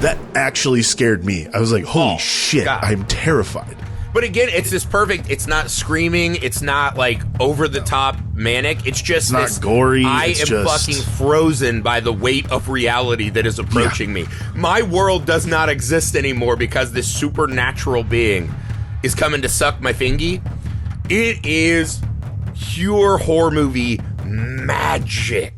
That actually scared me. I was like, holy shit, God. I'm terrified. But again, it's this perfect. It's not screaming. It's not like over the top manic. It's just not this, gory. I It's am just fucking frozen by the weight of reality that is approaching me. My world does not exist anymore because this supernatural being is coming to suck my fingy. It is pure horror movie magic.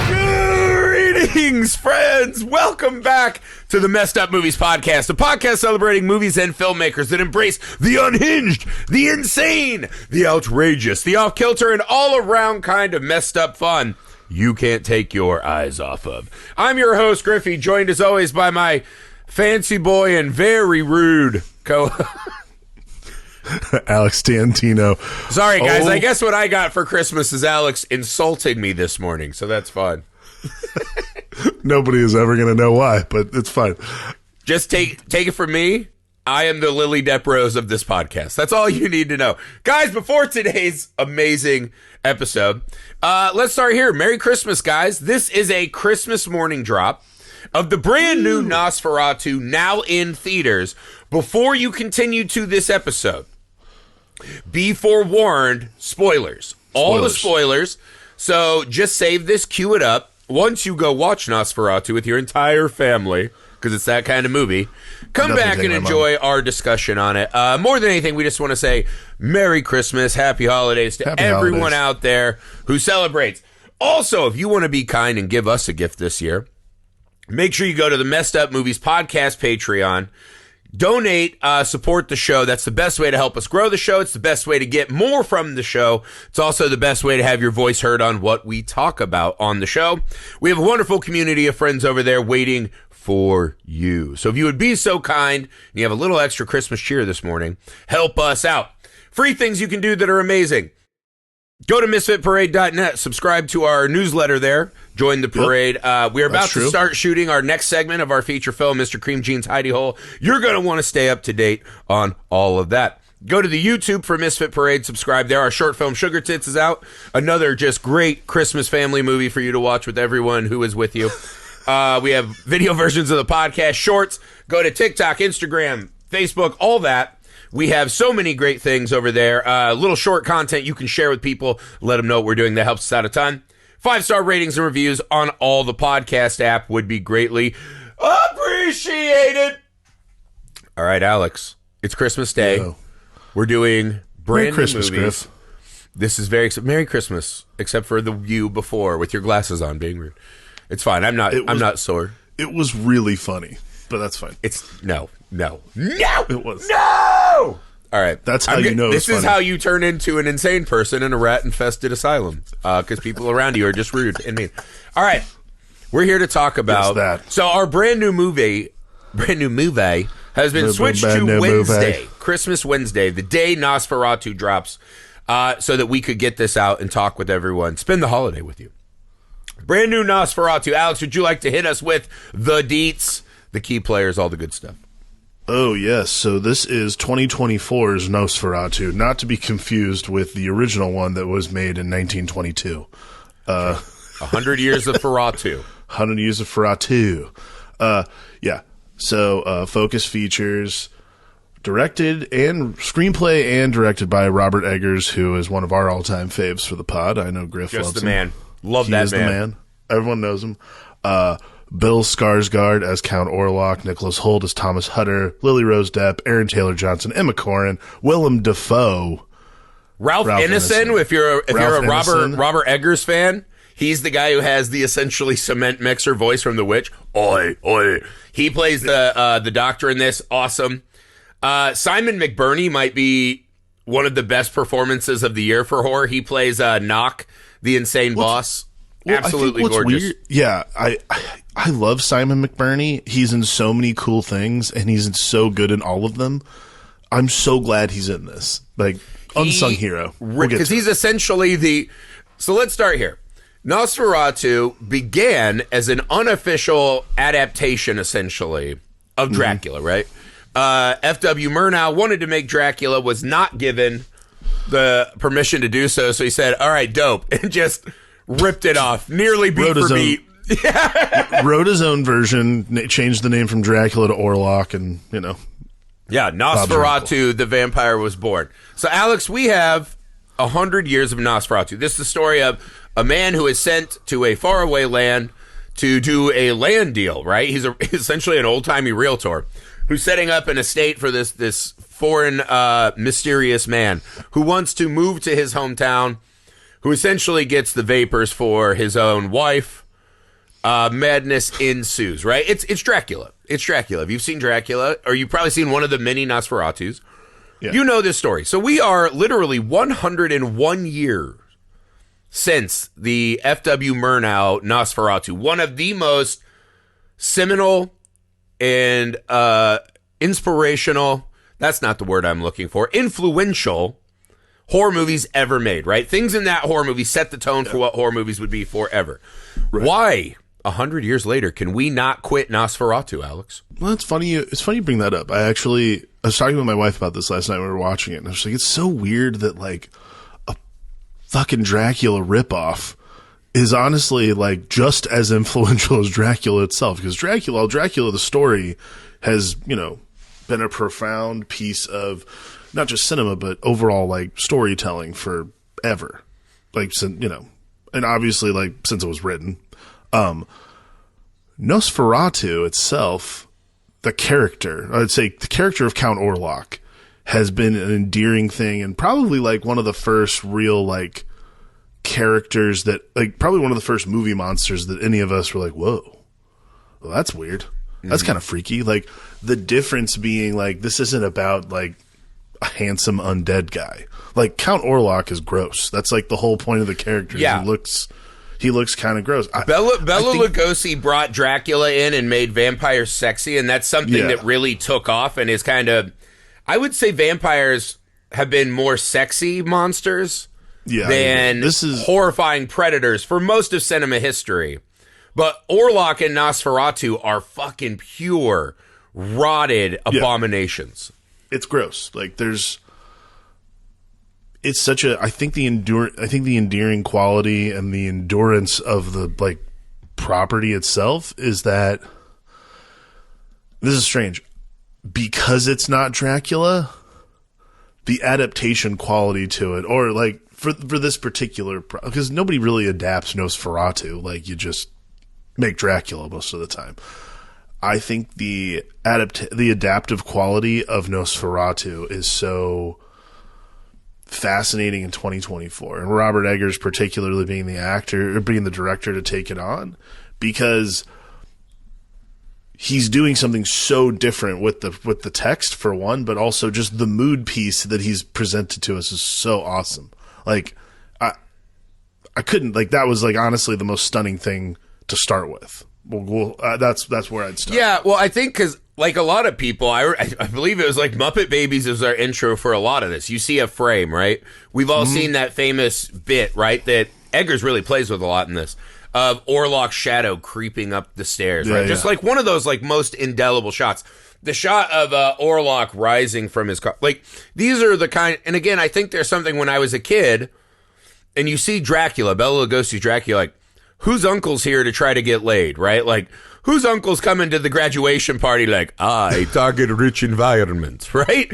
Greetings, friends! Welcome back to the Messed Up Movies Podcast, a podcast celebrating movies and filmmakers that embrace the unhinged, the insane, the outrageous, the off-kilter, and all-around kind of messed up fun you can't take your eyes off of. I'm your host, Griffey, joined as always by my fancy boy and very rude Alex Tantino. Sorry, guys, I guess what I got for Christmas is Alex insulting me this morning, so that's fine. Nobody is ever going to know why, but it's fine. Just take it from me. I am the Lily Depp Rose of this podcast. That's all you need to know. Guys, before today's amazing episode, let's start here. Merry Christmas, guys. This is a Christmas morning drop of the brand new Nosferatu, now in theaters. Before you continue to this episode, be forewarned, spoilers. All the spoilers. So just save this, cue it up. Once you go watch Nosferatu with your entire family, because it's that kind of movie, come back and enjoy our discussion on it. More than anything, we just want to say Merry Christmas, Happy Holidays to everyone out there who celebrates. Also, if you want to be kind and give us a gift this year, make sure you go to the Messed Up Movies Podcast Patreon. Donate, support the show. That's the best way to help us grow the show. It's the best way to get more from the show. It's also the best way to have your voice heard on what we talk about on the show. We have a wonderful community of friends over there waiting for you. So if you would be so kind and you have a little extra Christmas cheer this morning, help us out. Free things you can do that are amazing. Go to misfitparade.net, subscribe to our newsletter there, join the parade. We are about to start shooting our next segment of our feature film, Mr. Cream Jeans Hidey Hole. You're going to want to stay up to date on all of that. Go to the YouTube for Misfit Parade, subscribe there. Our short film, Sugar Tits, is out. Another just great Christmas family movie for you to watch with everyone who is with you. We have video versions of the podcast, shorts. Go to TikTok, Instagram, Facebook, all that. We have so many great things over there. Little short content you can share with people. Let them know what we're doing. That helps us out a ton. 5-star ratings and reviews on all the podcast app would be greatly appreciated. All right, Alex. It's Christmas Day. Yo. We're doing brand new Christmas, movies. Griff. This is Merry Christmas, except for the you before with your glasses on being rude. It's fine. I'm not sore. It was really funny, but that's fine. It's no. It was. No! All right. That's how you know this it's is funny. how you turn into an insane person in a rat-infested asylum, because people around you are just rude and mean. All right. We're here to talk about that. So our brand new movie has been switched to Wednesday, Christmas Wednesday, the day Nosferatu drops, so that we could get this out and talk with everyone, spend the holiday with you. Brand new Nosferatu. Alex, would you like to hit us with the deets, the key players, all the good stuff? Oh, yes. So this is 2024's Nosferatu, not to be confused with the original one that was made in 1922. 100 years of Ferratu. 100 Years of Ferratu. Yeah. So focus features, directed and screenplay and directed by Robert Eggers, who is one of our all-time faves for the pod. I know Griff loves him. Just the man. Love that man. He is the man. Everyone knows him. Bill Skarsgard as Count Orlok, Nicholas Hoult as Thomas Hutter, Lily Rose Depp, Aaron Taylor-Johnson, Emma Corrin, Willem Dafoe, Ralph Ineson. If you're a Robert Eggers fan, he's the guy who has the essentially cement mixer voice from The Witch. Oi, oi. He plays the doctor in this. Awesome. Simon McBurney might be one of the best performances of the year for horror. He plays Knock, the insane boss. Well, absolutely gorgeous. Weird, yeah, I love Simon McBurney. He's in so many cool things, and he's so good in all of them. I'm so glad he's in this. Like, unsung hero. Because he's essentially the... So let's start here. Nosferatu began as an unofficial adaptation, essentially, of Dracula, right? F.W. Murnau wanted to make Dracula, was not given the permission to do so. So he said, all right, dope. And just ripped it off. Nearly beat for beat. Wrote his own version, changed the name from Dracula to Orlock, and, you know. Yeah, Nosferatu, the vampire, was born. So, Alex, we have 100 years of Nosferatu. This is the story of a man who is sent to a faraway land to do a land deal, right? He's essentially an old-timey realtor who's setting up an estate for this foreign, mysterious man who wants to move to his hometown, who essentially gets the vapors for his own wife. Madness ensues, right? It's Dracula. It's Dracula. If you've seen Dracula, or you've probably seen one of the many Nosferatus, you know this story. So we are literally 101 years since the F.W. Murnau Nosferatu, one of the most seminal and inspirational, that's not the word I'm looking for, influential horror movies ever made, right? Things in that horror movie set the tone for what horror movies would be forever. Right. Why, 100 years later, can we not quit Nosferatu, Alex? Well, it's funny you bring that up. I was talking with my wife about this last night when we were watching it, and I was like, it's so weird that, like, a fucking Dracula ripoff is honestly, like, just as influential as Dracula itself. Because Dracula, the story, has, you know, been a profound piece of not just cinema, but overall, like, storytelling forever. Like, you know, and obviously, like, since it was written. Nosferatu itself, the character, I'd say the character of Count Orlok, has been an endearing thing, and probably, like, one of the first real, like, characters that, like, probably one of the first movie monsters that any of us were like, whoa, well, that's weird. That's kind of freaky. Like, the difference being, like, this isn't about, like, a handsome undead guy. Like, Count Orlok is gross. That's, like, the whole point of the character. Yeah. He looks kind of gross. Bela Lugosi brought Dracula in and made vampires sexy, and that's something that really took off and is kind of, I would say vampires have been more sexy monsters than horrifying predators for most of cinema history. But Orlok and Nosferatu are fucking pure, rotted abominations. It's gross. Like, it's such a, I think the endearing quality and the endurance of the, like, property itself is that, this is strange, because it's not Dracula, the adaptation quality to it, or, like, for this particular, because nobody really adapts Nosferatu, like, you just make Dracula most of the time. I think the adaptive quality of Nosferatu is so fascinating in 2024, and Robert Eggers particularly being the actor or being the director to take it on, because he's doing something so different with the text, for one, but also just the mood piece that he's presented to us is so awesome. Like, I couldn't, like, that was, like, honestly the most stunning thing to start with. Well, that's where I'd start. Yeah, well, I think because, like, a lot of people, I believe it was like Muppet Babies is our intro for a lot of this. You see a frame, right? We've all seen that famous bit, right, that Eggers really plays with a lot in this, of Orlok's shadow creeping up the stairs, right? Just like one of those, like, most indelible shots. The shot of Orlok rising from his car. Like, these are the kind, and again, I think there's something when I was a kid, and you see Dracula, Bela Lugosi's Dracula, like, whose uncle's here to try to get laid, right? Like, whose uncle's coming to the graduation party like, I target rich environments, right?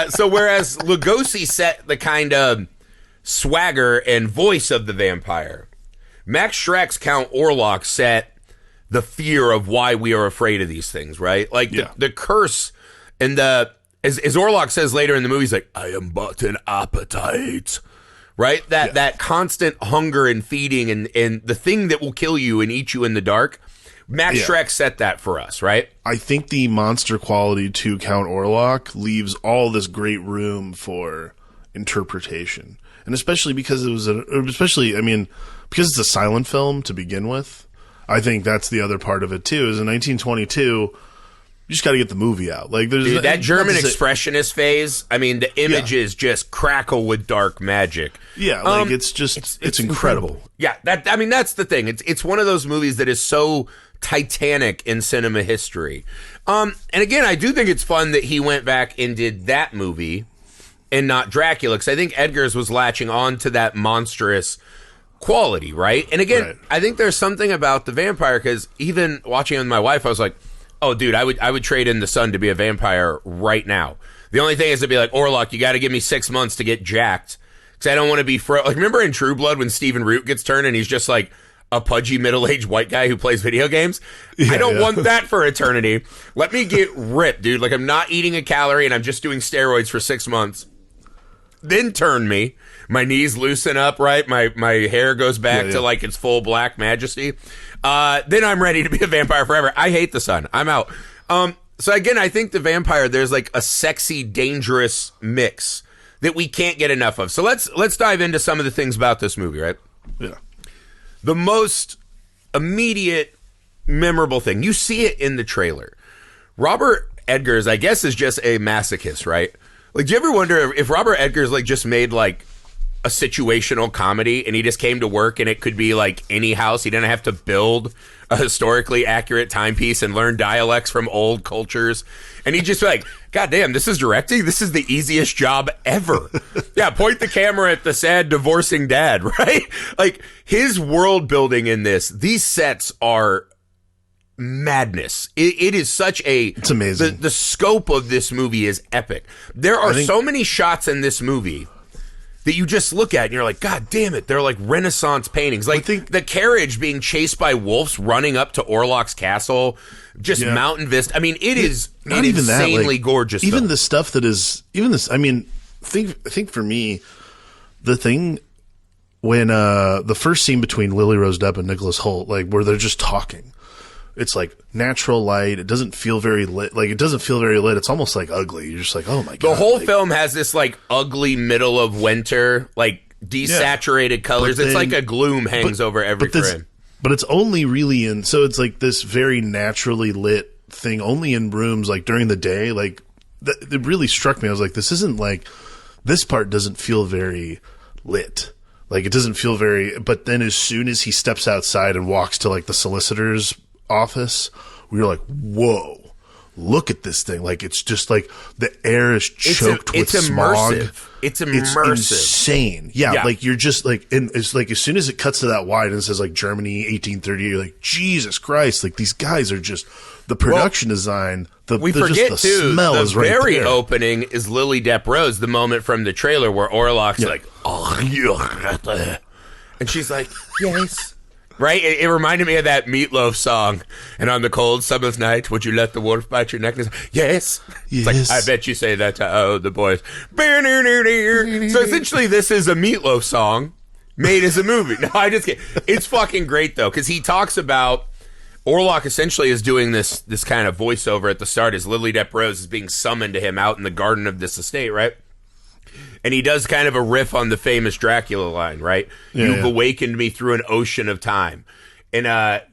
So whereas Lugosi set the kind of swagger and voice of the vampire, Max Schreck's Count Orlok set the fear of why we are afraid of these things, right? Like, the curse and as Orlok says later in the movie, he's like, I am but an appetite. Right? That constant hunger and feeding and the thing that will kill you and eat you in the dark. Max Schreck set that for us, right? I think the monster quality to Count Orlok leaves all this great room for interpretation. And especially because because it's a silent film to begin with. I think that's the other part of it too, is in 1922, you just got to get the movie out. Like, there's that German expressionist phase. I mean, the images just crackle with dark magic. Yeah, like, it's just it's incredible. Yeah, that's the thing. It's one of those movies that is so titanic in cinema history. And again, I do think it's fun that he went back and did that movie and not Dracula, because I think Edgar's was latching on to that monstrous quality, right? And again, Right. I think there's something about the vampire, because even watching it with my wife, I was like, oh, dude, I would trade in the son to be a vampire right now. The only thing is to be like, Orlock, you got to give me 6 months to get jacked, because I don't want to be like, remember in True Blood when Stephen Root gets turned and he's just like a pudgy middle-aged white guy who plays video games? I don't want that for eternity. Let me get ripped, dude. Like, I'm not eating a calorie and I'm just doing steroids for 6 months. Then turn me. My knees loosen up, right? My hair goes back to like its full black majesty. Then I'm ready to be a vampire forever. I hate the sun. I'm out. So again, I think the vampire, there's like a sexy, dangerous mix that we can't get enough of. So let's dive into some of the things about this movie, right? Yeah. The most immediate, memorable thing, you see it in the trailer. Robert Edgers, I guess, is just a masochist, right? Like, do you ever wonder if Robert Edgers like just made like a situational comedy and he just came to work and it could be like any house? He didn't have to build a historically accurate timepiece and learn dialects from old cultures. And he'd just be like, God damn, this is directing? This is the easiest job ever. Yeah, point the camera at the sad divorcing dad, right? Like, his world building in this, these sets are madness. It is such a... It's amazing. The scope of this movie is epic. There are so many shots in this movie that you just look at and you're like, God damn it, they're like Renaissance paintings. Like the carriage being chased by wolves running up to Orlock's castle, just mountain vista. I mean, it is not an even insanely that, like, gorgeous even film. the stuff that is, even this, I mean, I think for me, the thing when the first scene between Lily Rose Depp and Nicholas Hoult, like where they're just talking, it's like natural light. It doesn't feel very lit. Like, it doesn't feel very lit. It's almost like ugly. You're just like, oh my God. The whole like, film has this like ugly middle of winter, like desaturated colors. It's like a gloom hangs over every frame. But it's only really in, so it's like this very naturally lit thing only in rooms like during the day. Like, it really struck me. I was like, this isn't like, this part doesn't feel very lit. Like, it doesn't feel very, but then as soon as he steps outside and walks to like the solicitor's office, we were like, whoa, look at this thing. Like, it's just like the air is choked with smog. It's immersive. It's insane. Yeah, like, you're just like, and it's like as soon as it cuts to that wide and it says like Germany 1830, you're like, Jesus Christ, like, these guys are just, the production design, we forget just the too, smell the is right very there. opening is Lily Depp Rose, the moment from the trailer where Orlock's like, oh, yeah. And she's like, yes. Right? It reminded me of that Meatloaf song. And on the cold summer's night, would you let the wolf bite your neck? Yes. It's like, I bet you say that to the boys. So essentially, this is a Meatloaf song made as a movie. No, I just kidding. It's fucking great, though, because he talks about Orlock essentially is doing this kind of voiceover at the start as Lily Depp Rose is being summoned to him out in the garden of this estate, right? And he does kind of a riff on the famous Dracula line, right? You've awakened me through an ocean of time. And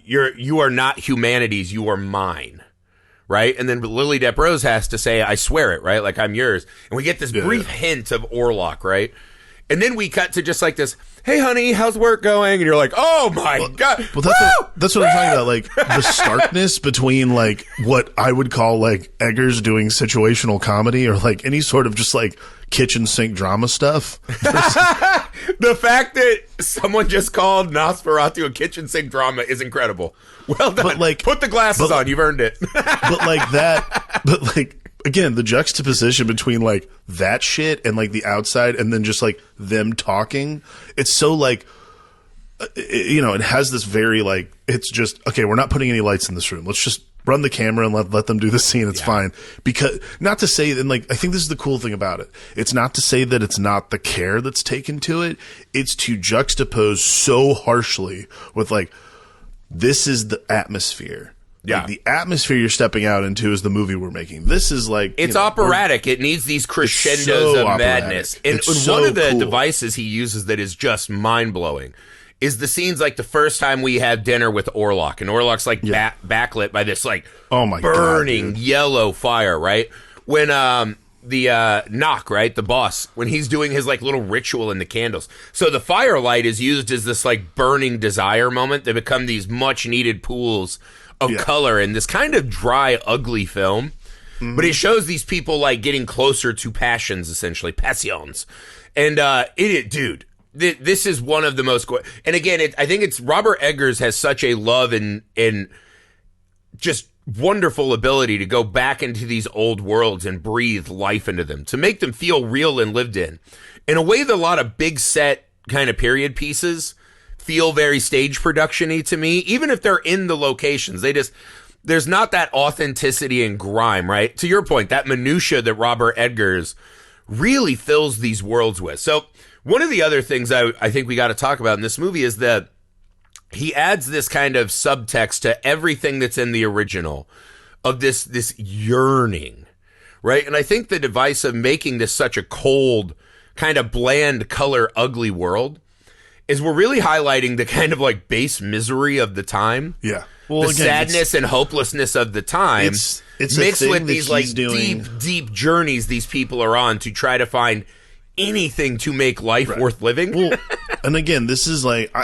you are not humanity's, you are mine. Right? And then Lily Depp Rose has to say, I swear it, right? Like, I'm yours. And we get this brief hint of Orlock, right? And then we cut to just like this, hey, honey, how's work going? And you're like, oh, my God. Well, that's what I'm talking about. Like, the starkness between, like, what I would call, like, Eggers doing situational comedy or, like, any sort of just, like, kitchen sink drama stuff. The fact that someone just called Nosferatu a kitchen sink drama is incredible. Well done. But, like, put the glasses on. You've earned it. But, like, that, but, like, again, the juxtaposition between, like, that shit and, like, the outside and then just, like, them talking, it's so, like, it has this very, like, it's just, okay, we're not putting any lights in this room. Let's just run the camera and let them do the scene. It's fine. Because, not to say, and, like, I think this is the cool thing about it. It's not to say that it's not the care that's taken to it. It's to juxtapose so harshly with, like, this is the atmosphere. Yeah. Like, the atmosphere you're stepping out into is the movie we're making. This is like... It's operatic. It needs these crescendos of madness. And one of the devices he uses that is just mind-blowing is the scenes like the first time we have dinner with Orlock. And Orlock's like backlit by this like burning yellow fire, right? When the Knock, right, the boss, when he's doing his like little ritual in the candles. So the firelight is used as this like burning desire moment. They become these much-needed pools of color in this kind of dry, ugly film. but it shows these people like getting closer to passions, essentially passions. And dude, this is one of the most. And again, I think it's Robert Eggers has such a love and just wonderful ability to go back into these old worlds and breathe life into them, to make them feel real and lived in a way that a lot of big set kind of period pieces feel very stage production-y to me. Even if they're in the locations, there's not that authenticity and grime, right? To your point, that minutia that Robert Eggers really fills these worlds with. So one of the other things I think we got to talk about in this movie is that he adds this kind of subtext to everything that's in the original of this yearning, right? And I think the device of making this such a cold, kind of bland, color, ugly world is we're really highlighting the kind of like base misery of the time. Yeah. Well, the sadness and hopelessness of the time. It's mixed with these like deep journeys these people are on to try to find anything to make life worth living. Well, and again, this is like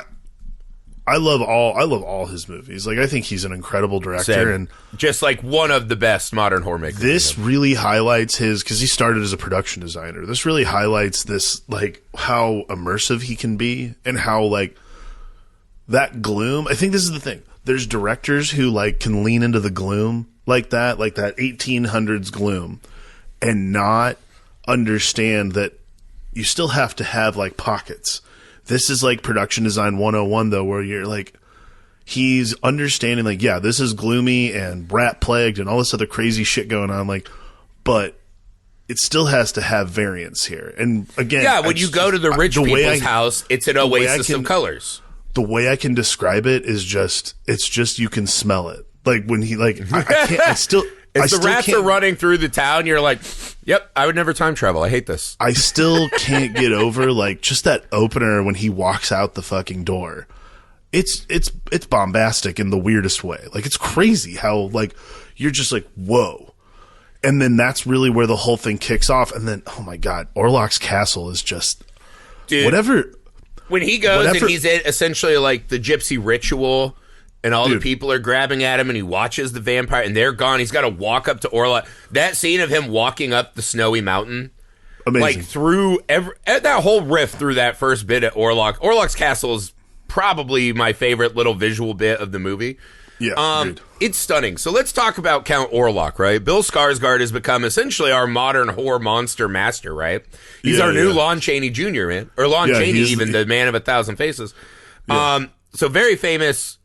I love all his movies. Like, I think he's an incredible director, and just like one of the best modern horror makers. This really highlights because he started as a production designer. This really highlights this, like, how immersive he can be, and how like that gloom. I think this is the thing. There's directors who like can lean into the gloom like that 1800s gloom, and not understand that you still have to have like pockets. This is like production design 101 though, where you're like, he's understanding like, yeah, this is gloomy and rat plagued and all this other crazy shit going on, like, but it still has to have variance here. And again, yeah, when you go to the rich people's house, it's an oasis of colors. The way I can describe it is it's just you can smell it. Like when he like, I can't, I still. If the rats are running through the town, you're like, yep, I would never time travel. I hate this. I still can't get over like just that opener when he walks out the fucking door. It's bombastic in the weirdest way. Like, it's crazy how like you're just like, whoa. And then that's really where the whole thing kicks off. And then, oh my God, Orlock's castle is just whatever. When he goes and he's in essentially like the gypsy ritual, and all the people are grabbing at him, and he watches the vampire, and they're gone. He's got to walk up to Orlock. That scene of him walking up the snowy mountain, amazing. Like through that whole riff through that first bit at Orlock. Orlock's castle is probably my favorite little visual bit of the movie. Yeah, it's stunning. So let's talk about Count Orlok, right? Bill Skarsgard has become essentially our modern horror monster master, right? He's our new Lon Chaney Jr., man, or Lon Chaney, even the man of 1,000 faces. Yeah. So very famous.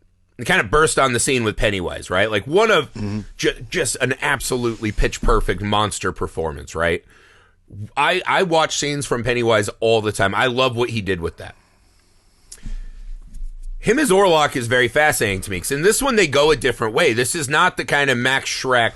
Kind of burst on the scene with Pennywise, right? Like one of just an absolutely pitch perfect monster performance, right? I watch scenes from Pennywise all the time. I love what he did with that. Him as Orlock is very fascinating to me, because in this one they go a different way. This is not the kind of Max Schreck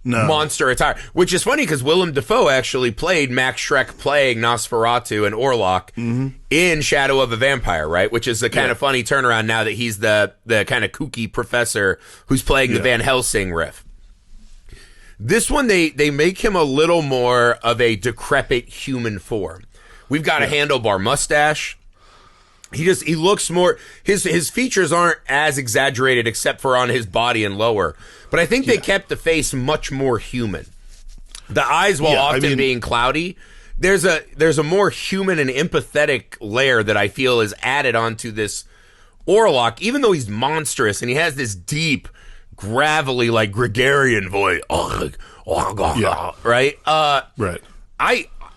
monster attire, which is funny because Willem Dafoe actually played Max Schreck playing Nosferatu and Orlock in Shadow of a Vampire, right? Which is a kind of funny turnaround now that he's the kind of kooky professor who's playing the Van Helsing riff. This one, they make him a little more of a decrepit human form. We've got a handlebar mustache. He looks more, his features aren't as exaggerated except for on his body and lower. But I think they kept the face much more human. The eyes, while often being cloudy, there's a more human and empathetic layer that I feel is added onto this Orlock, even though he's monstrous and he has this deep, gravelly, like gregarian voice. Right? Right.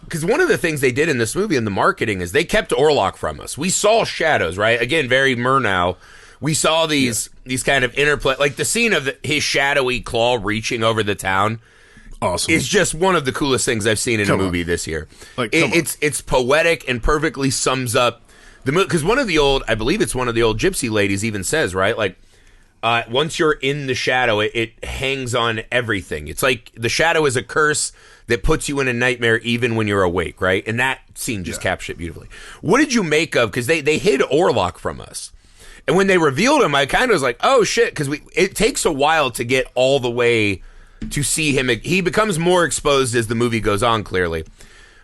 Because one of the things they did in this movie in the marketing is they kept Orlock from us. We saw shadows, right? Again, very Murnau. We saw these kind of interplay, like the scene of his shadowy claw reaching over the town. Awesome. It's just one of the coolest things I've seen in a movie this year. Like, it's poetic and perfectly sums up the movie. Because I believe it's one of the old gypsy ladies even says, right? Like, once you're in the shadow, it hangs on everything. It's like the shadow is a curse that puts you in a nightmare even when you're awake, right? And that scene just captured it beautifully. What did you make of, because they hid Orlock from us. And when they revealed him, I kind of was like, oh shit, because it takes a while to get all the way to see him. He becomes more exposed as the movie goes on, clearly.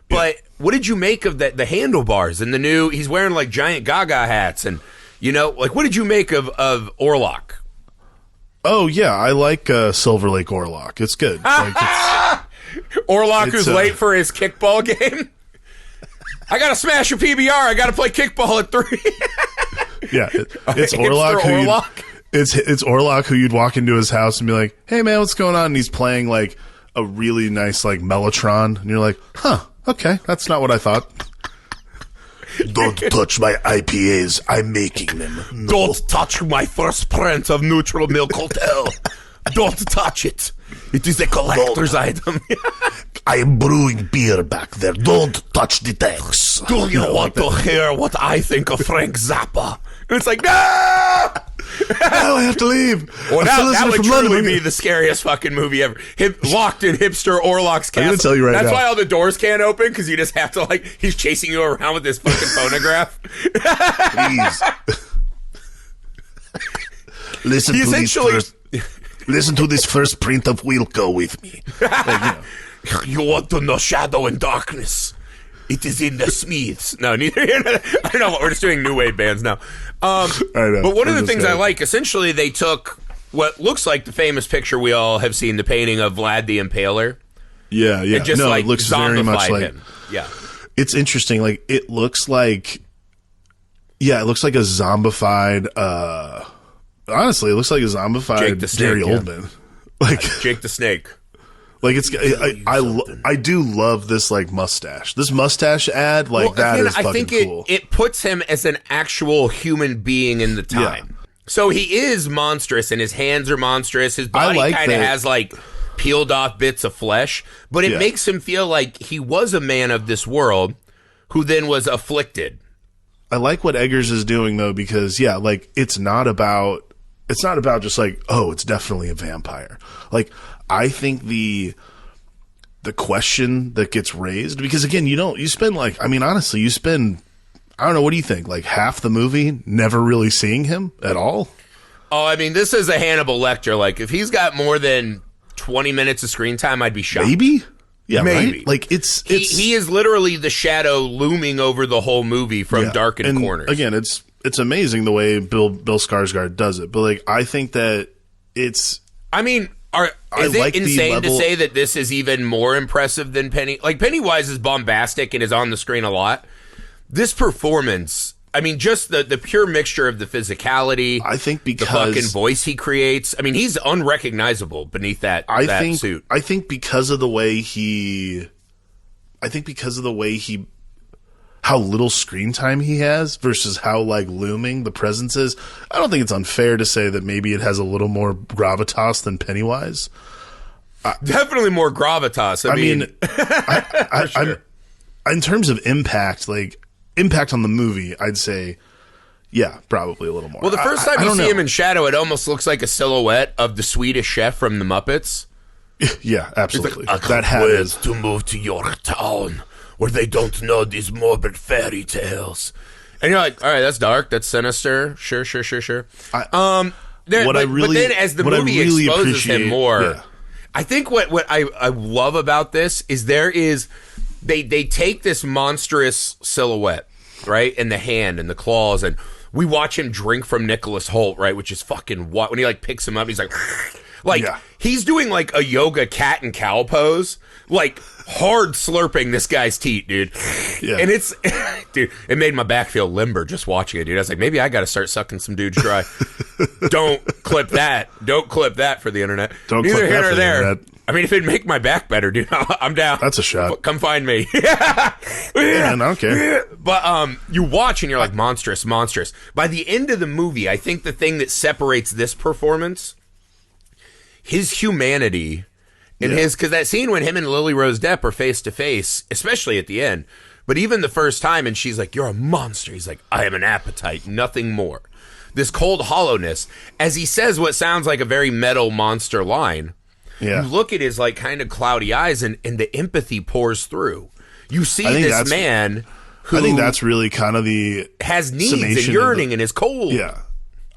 But what did you make of the handlebars and he's wearing like giant Gaga hats and, like, what did you make of Orlock? Oh yeah, I like Silver Lake Orlock. It's good. Like, Orlock who's late for his kickball game. I gotta smash a PBR. I gotta play kickball at 3. Yeah, it's Orlock. It's Orlock who you'd walk into his house and be like, "Hey man, what's going on?" And he's playing like a really nice like Mellotron, and you're like, "Huh, okay, that's not what I thought." Don't touch my IPAs. I'm making them. No. Don't touch my first print of Neutral Milk Hotel. Don't touch it. It is a collector's item. I am brewing beer back there. Don't touch the tanks. Do you want to hear what I think of Frank Zappa? And it's like, no! Now I have to leave. Well, that would truly be the scariest fucking movie ever. Locked in hipster Orlock's castle. I'm going to tell you right now. That's why all the doors can't open, because you just have to, like, he's chasing you around with this fucking phonograph. Please. Listen to this first print of Wilco with me. Like, you want to know shadow and darkness? It is in the Smiths. No, neither. I don't know. We're just doing new wave bands now. I know. But one of the things I like, essentially, they took what looks like the famous picture we all have seen, the painting of Vlad the Impaler. Yeah, yeah. And just it looks very much like him. Yeah. It's interesting. Like it looks like a zombified. Honestly, it looks like a zombified Gary Oldman. Like Jake the Snake. Like it's, I do love this like mustache. This mustache ad, like that is fucking cool. It puts him as an actual human being in the time. Yeah. So he is monstrous, and his hands are monstrous. His body kind of has like peeled off bits of flesh, but it makes him feel like he was a man of this world who then was afflicted. I like what Eggers is doing though, because like it's not about just like, oh, it's definitely a vampire. Like I think the question that gets raised, because again, you spend like, I mean, honestly, I don't know, what do you think? Like half the movie never really seeing him at all? Oh, I mean, this is a Hannibal Lecter. Like if he's got more than 20 minutes of screen time, I'd be shocked. Maybe? Yeah, maybe. Right? Like he is literally the shadow looming over the whole movie from darkened corners. Again, it's amazing the way Bill Skarsgård does it, but like I think that it's. I mean, is it insane to say that this is even more impressive than Penny? Like Pennywise is bombastic and is on the screen a lot. This performance, I mean, just the pure mixture of the physicality. I think because the fucking voice he creates. I mean, he's unrecognizable beneath that suit. I think because of the way how little screen time he has versus how like looming the presence is. I don't think it's unfair to say that maybe it has a little more gravitas than Pennywise. Definitely more gravitas. I mean, sure. In terms of impact on the movie, I'd say, yeah, probably a little more. Well, the first time you see him in shadow, it almost looks like a silhouette of the Swedish chef from the Muppets. Yeah, absolutely. Like, that hat is to move to your town where they don't know these morbid fairy tales. And you're like, all right, that's dark, that's sinister. Sure. But then as the movie exposes him more, I think what I love about this is they take this monstrous silhouette, right, and the hand and the claws, and we watch him drink from Nicholas Hoult, right, which is fucking what when he like picks him up, he's like he's doing like a yoga cat and cow pose, like hard slurping this guy's teeth, dude. Yeah. And it's dude, it made my back feel limber just watching it, dude. I was like, maybe I got to start sucking some dudes dry. Don't clip that for the internet. Neither here nor there. I mean, if it'd make my back better, dude, I'm down. That's a shot. Come find me. Yeah, I don't care. But you watch and you're like, monstrous. By the end of the movie, I think the thing that separates this performance, his humanity, and because that scene when him and Lily Rose Depp are face to face, especially at the end, but even the first time, and she's like, "You're a monster." He's like, "I am an appetite, nothing more." This cold hollowness, as he says what sounds like a very metal monster line. Yeah. You look at his like kind of cloudy eyes, and the empathy pours through. You see this man who I think that's really kind of has needs and yearning and is cold. Yeah.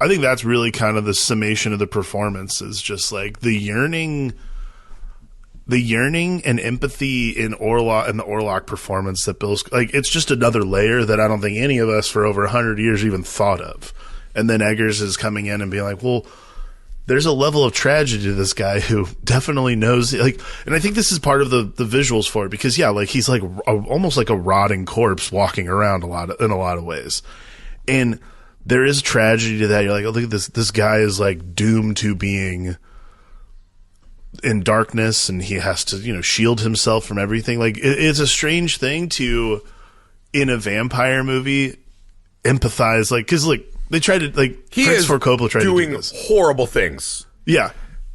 I think that's really kind of the summation of the performance, is just like the yearning and empathy in Orlock and the Orlock performance that Bill's like, it's just another layer that I don't think any of us for over 100 years even thought of. And then Eggers is coming in and being like, well, there's a level of tragedy to this guy who definitely knows, like, and I think this is part of the visuals for it, because like he's like almost like a rotting corpse walking around in a lot of ways, and there is tragedy to that. You're like, oh, look at this guy is like doomed to being in darkness, and he has to shield himself from everything. Like it's a strange thing to, in a vampire movie, empathize, like, because like they tried to, like, Christopher Coppola tried to do this. Horrible things. Yeah,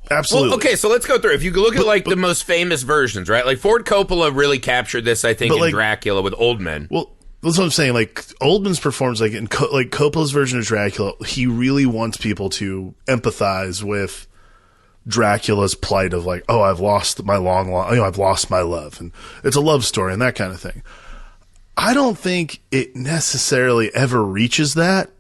absolutely. Well, okay, so let's go through. If you look at like the most famous versions, right? Like Ford Coppola really captured this, I think, in like, Dracula with Oldman. Well, that's what I'm saying. Like Oldman's performance, like in like Coppola's version of Dracula, he really wants people to empathize with Dracula's plight of like, oh, I've lost my I've lost my love, and it's a love story and that kind of thing. I don't think it necessarily ever reaches that.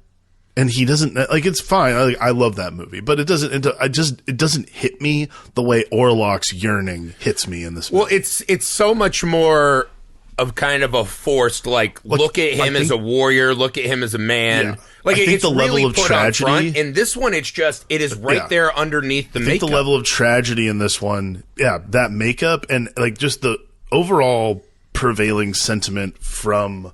And he doesn't, like, it's fine. I love that movie, but it doesn't hit me the way Orlock's yearning hits me in this movie. Well, it's so much more of kind of a forced, like look at him as a warrior, look at him as a man. Yeah. Like, it's the really level of put tragedy. On front. In this one, it is right there underneath the makeup. I think the level of tragedy in this one, that makeup and like just the overall prevailing sentiment from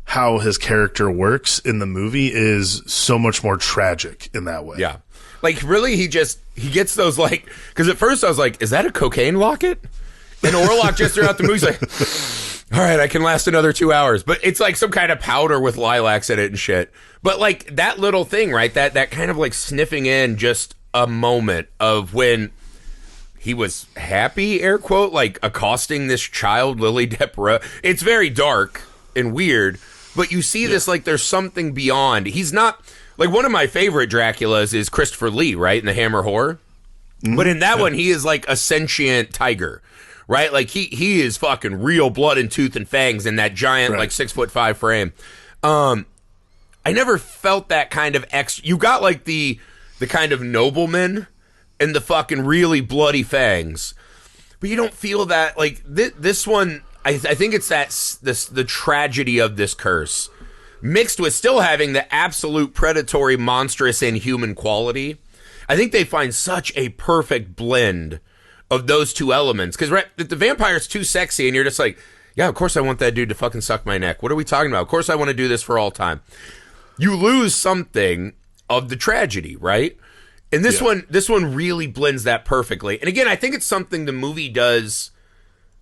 how his character works in the movie is so much more tragic in that way. Yeah. Like, really, he gets those, like, because at first I was like, is that a cocaine locket? And Orlock just throughout the movie, like, all right, I can last another 2 hours. But it's like some kind of powder with lilacs in it and shit. But like that little thing, right? That kind of like sniffing in just a moment of when he was happy, air quote, like accosting this child, Lily Depp. It's very dark and weird. But you see this, like, there's something beyond. He's not, like, one of my favorite Draculas is Christopher Lee, right, in The Hammer Horror. Mm-hmm. But in that one, he is, like, a sentient tiger, right? Like, he is fucking real blood and tooth and fangs in that giant, like, 6'5" frame. I never felt that kind of you got, like, the kind of nobleman and the fucking really bloody fangs. But you don't feel that, like, this one... I think it's the tragedy of this curse, mixed with still having the absolute predatory, monstrous, inhuman quality. I think they find such a perfect blend of those two elements. Because the vampire's too sexy, and you're just like, yeah, of course I want that dude to fucking suck my neck. What are we talking about? Of course I want to do this for all time. You lose something of the tragedy, right? And this one really blends that perfectly. And again, I think it's something the movie does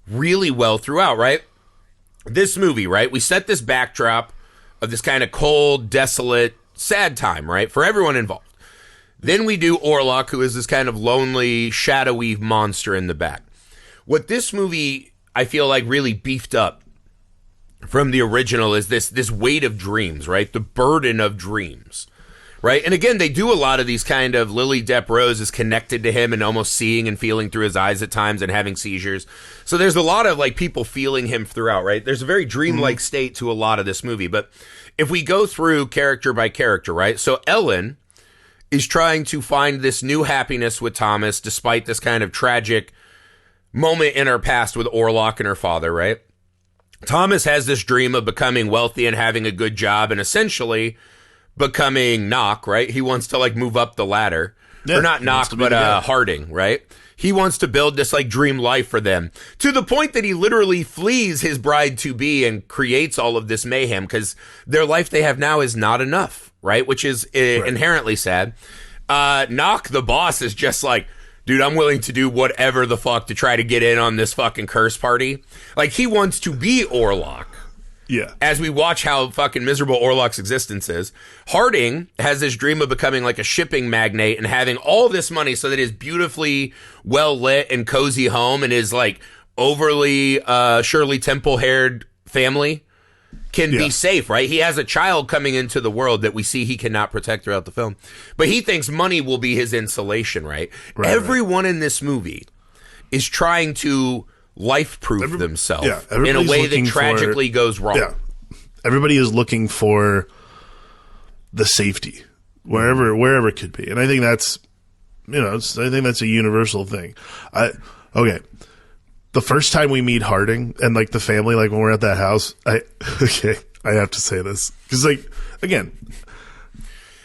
really well throughout, right? This movie, right? We set this backdrop of this kind of cold, desolate, sad time, right? For everyone involved. Then we do Orlock, who is this kind of lonely, shadowy monster in the back. What this movie, I feel like, really beefed up from the original is this weight of dreams, right? The burden of dreams. Right? And again, they do a lot of these kind of Lily Depp Rose is connected to him and almost seeing and feeling through his eyes at times and having seizures. So there's a lot of like people feeling him throughout, right? There's a very dreamlike state to a lot of this movie. But if we go through character by character, right? So Ellen is trying to find this new happiness with Thomas despite this kind of tragic moment in her past with Orlock and her father, right? Thomas has this dream of becoming wealthy and having a good job and essentially becoming Knock, right? He wants to like move up the ladder. Or not Knock, but Harding, right? He wants to build this like dream life for them to the point that he literally flees his bride-to-be and creates all of this mayhem because their life they have now is not enough, right? Which is inherently sad. Knock, the boss, is just like, dude, I'm willing to do whatever the fuck to try to get in on this fucking curse party. Like, he wants to be Orlock. Yeah. As we watch how fucking miserable Orlock's existence is. Harding has this dream of becoming like a shipping magnate and having all this money so that his beautifully well lit and cozy home and his like overly Shirley Temple haired family can be safe, right? He has a child coming into the world that we see he cannot protect throughout the film. But he thinks money will be his insulation, right? Everyone in this movie is trying to life-proof themselves in a way that tragically goes wrong. Yeah. Everybody is looking for the safety wherever it could be. And I think that's, I think that's a universal thing. The first time we meet Harding and like the family, like when we're at that house, I have to say this because like, again,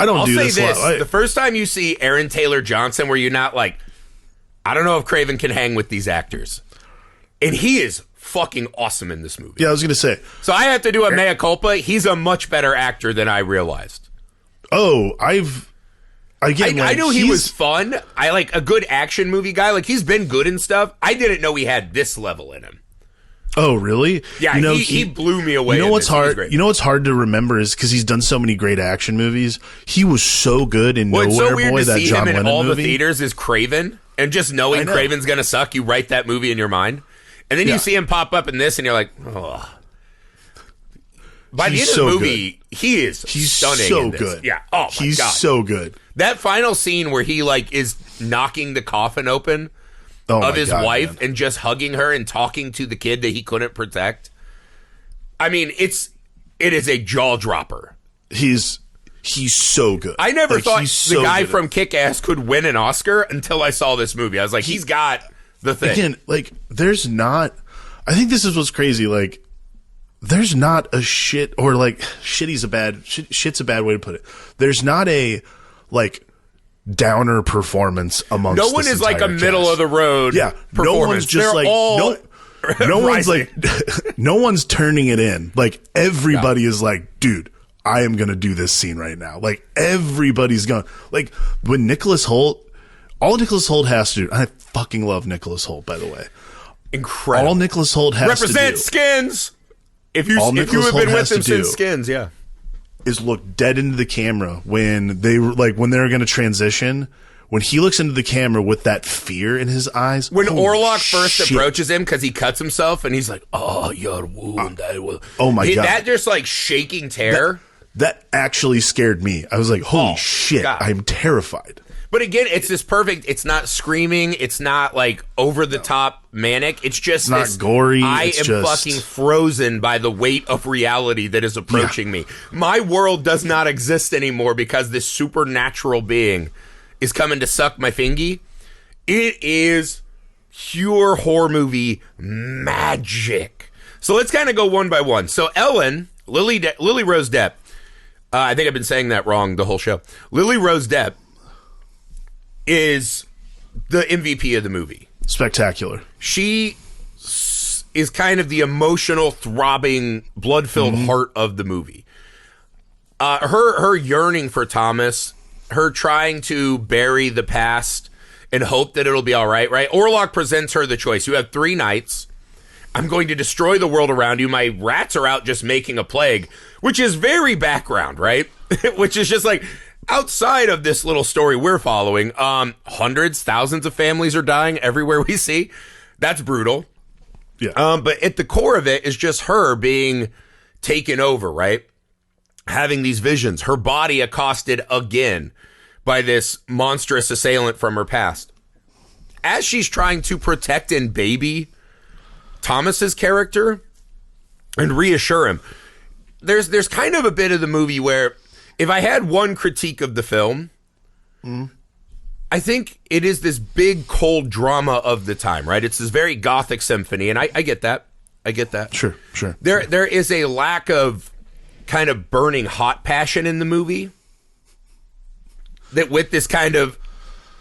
I don't I'll do say this. this: the first time you see Aaron Taylor-Johnson, where you're not like, I don't know if Craven can hang with these actors, and he is fucking awesome in this movie. Yeah, I was gonna say. So I have to do a mea culpa. He's a much better actor than I realized. Oh, I knew he was fun. I like a good action movie guy. Like, he's been good and stuff. I didn't know he had this level in him. Oh, really? Yeah, he blew me away. You know what's hard? You know what's hard to remember is because he's done so many great action movies. He was so good in Nowhere so weird Boy, to that see John him in Lennon all movie. the theaters is Craven, and just knowing Craven's gonna suck, you write that movie in your mind, and then you see him pop up in this, and you're like, oh. By the end of the movie, he's stunning. So in this. good. Yeah. Oh my god, he's so good. That final scene where he like is knocking the coffin open of his wife and just hugging her and talking to the kid that he couldn't protect. I mean, it is a jaw dropper. He's so good. I never thought the guy from Kick-Ass could win an Oscar until I saw this movie. I was like, he's got the thing. Again, like, there's not. I think this is what's crazy. Like, there's not a shit, or like shit's a bad way to put it. There's not a like downer performance amongst. No one is like a middle of the road. Yeah, no one's just like no one's like no one's turning it in. Like, everybody is like, dude, I am gonna do this scene right now. Like, everybody's going. Like, when Nicholas Hoult, all Nicholas Hoult has to do. I fucking love Nicholas Hoult, by the way. Incredible. All Nicholas Hoult has to do. Represent Skins. If you have been with him since Skins, yeah, is look dead into the camera when they're going to transition. When he looks into the camera with that fear in his eyes. When Orlock first approaches him because he cuts himself, and he's like, "Oh, your wound, I will." Oh my god! That just like shaking terror. That actually scared me. I was like, "Holy shit!" God. I'm terrified. But again, it's this perfect. It's not screaming. It's not like over the top manic. It's just not gory. I am fucking frozen by the weight of reality that is approaching me. My world does not exist anymore because this supernatural being is coming to suck my fingy. It is pure horror movie magic. So let's kind of go one by one. So Ellen, Lily Rose Depp. I think I've been saying that wrong the whole show. Lily Rose Depp is the MVP of the movie. Spectacular. She is kind of the emotional, throbbing, blood-filled heart of the movie. Her yearning for Thomas, her trying to bury the past and hope that it'll be all right, right? Orlock presents her the choice. You have 3 nights. I'm going to destroy the world around you. My rats are out just making a plague, which is very background, right? Which is just like, outside of this little story we're following, hundreds, thousands of families are dying everywhere we see. That's brutal. Yeah. But at the core of it is just her being taken over, right? Having these visions, her body accosted again by this monstrous assailant from her past. As she's trying to protect and baby Thomas's character and reassure him, there's kind of a bit of the movie where, if I had one critique of the film, I think it is this big, cold drama of the time, right? It's this very gothic symphony, and I get that. I get that. Sure. There is a lack of kind of burning hot passion in the movie that, with this kind of